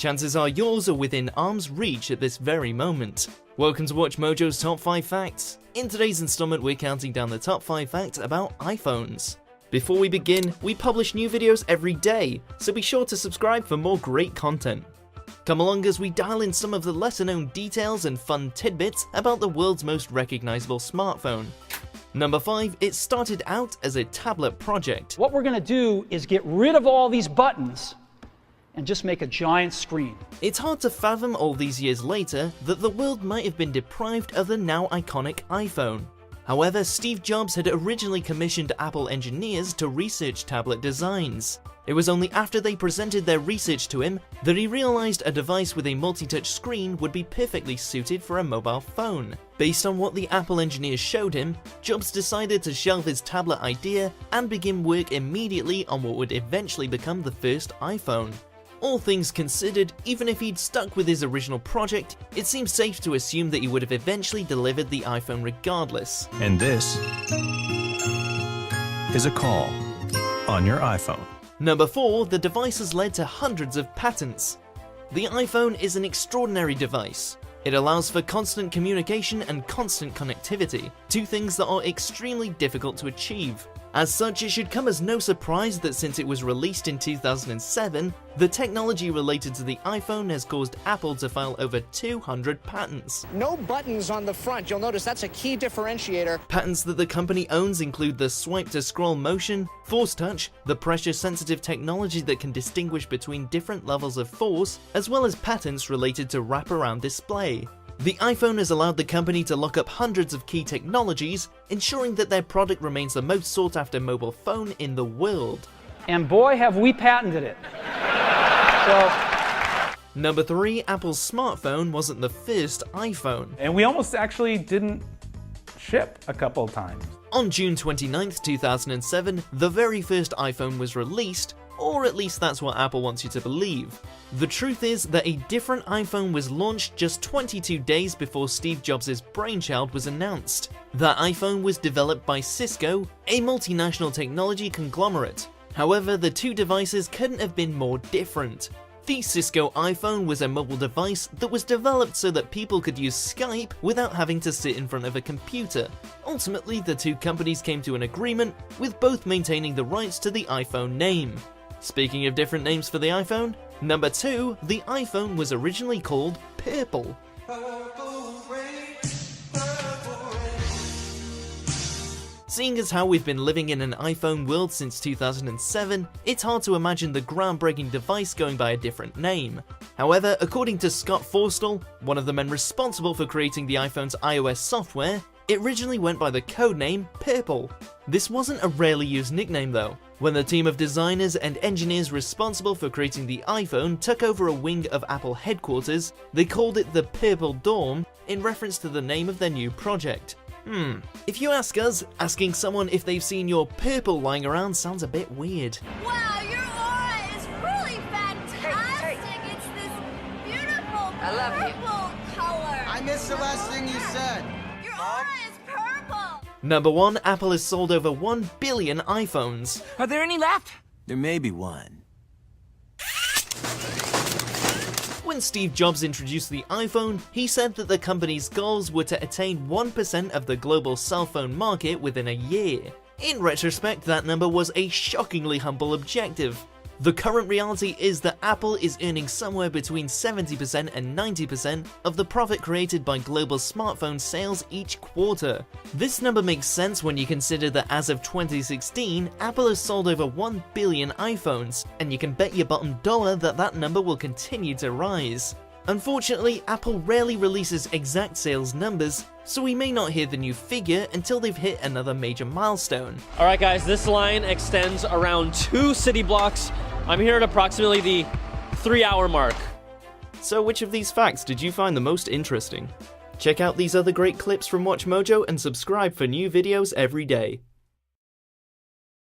Chances are yours are within arm's reach at this very moment. Welcome to WatchMojo's Top 5 Facts. In today's installment, we're counting down the top 5 facts about iPhones. Before we begin, we publish new videos every day, so be sure to subscribe for more great content. Come along as we dial in some of the lesser known details and fun tidbits about the world's most recognizable smartphone. Number 5, it started out as a tablet project. What we're going to do is get rid of all these buttons and just make a giant screen. It's hard to fathom all these years later that the world might have been deprived of the now iconic iPhone. However, Steve Jobs had originally commissioned Apple engineers to research tablet designs. It was only after they presented their research to him that he realized a device with a multi-touch screen would be perfectly suited for a mobile phone. Based on what the Apple engineers showed him, Jobs decided to shelve his tablet idea and begin work immediately on what would eventually become the first iPhone. All things considered, even if he'd stuck with his original project, it seems safe to assume that he would have eventually delivered the iPhone regardless. And this is a call on your iPhone. Number 4, the device has led to hundreds of patents. The iPhone is an extraordinary device. It allows for constant communication and constant connectivity, two things that are extremely difficult to achieve. As such, it should come as no surprise that since it was released in 2007, the technology related to the iPhone has caused Apple to file over 200 patents. No buttons on the front. You'll notice that's a key differentiator. Patents that the company owns include the swipe to scroll motion, force touch, the pressure sensitive technology that can distinguish between different levels of force, as well as patents related to wraparound display. The iPhone has allowed the company to lock up hundreds of key technologies, ensuring that their product remains the most sought after mobile phone in the world. And boy, have we patented it. Number 3, Apple's smartphone wasn't the first iPhone. And we almost actually didn't ship a couple of times. On June 29th, 2007, the very first iPhone was released, or at least that's what Apple wants you to believe. The truth is that a different iPhone was launched just 22 days before Steve Jobs' brainchild was announced. That iPhone was developed by Cisco, a multinational technology conglomerate. However, the two devices couldn't have been more different. The Cisco iPhone was a mobile device that was developed so that people could use Skype without having to sit in front of a computer. Ultimately, the two companies came to an agreement, with both maintaining the rights to the iPhone name. Speaking of different names for the iPhone, number 2, the iPhone was originally called Purple. Seeing as how we've been living in an iPhone world since 2007, it's hard to imagine the groundbreaking device going by a different name. However, according to Scott Forstall, one of the men responsible for creating the iPhone's iOS software, it originally went by the codename Purple. This wasn't a rarely used nickname though. When the team of designers and engineers responsible for creating the iPhone took over a wing of Apple headquarters, they called it the Purple Dawn in reference to the name of their new project. If you ask us, asking someone if they've seen your purple lying around sounds a bit weird. Wow, your aura is really fantastic. Hey. It's this beautiful purple color. I missed the last thing you said. Your aura is purple. Number 1, Apple has sold over 1 billion iPhones. Are there any left? There may be one. When Steve Jobs introduced the iPhone, he said that the company's goals were to attain 1% of the global cell phone market within a year. In retrospect, that number was a shockingly humble objective. The current reality is that Apple is earning somewhere between 70% and 90% of the profit created by global smartphone sales each quarter. This number makes sense when you consider that as of 2016, Apple has sold over 1 billion iPhones, and you can bet your bottom dollar that that number will continue to rise. Unfortunately, Apple rarely releases exact sales numbers, so we may not hear the new figure until they've hit another major milestone. Alright guys, this line extends around 2 city blocks. I'm here at approximately the 3-hour mark. So which of these facts did you find the most interesting? Check out these other great clips from WatchMojo and subscribe for new videos every day.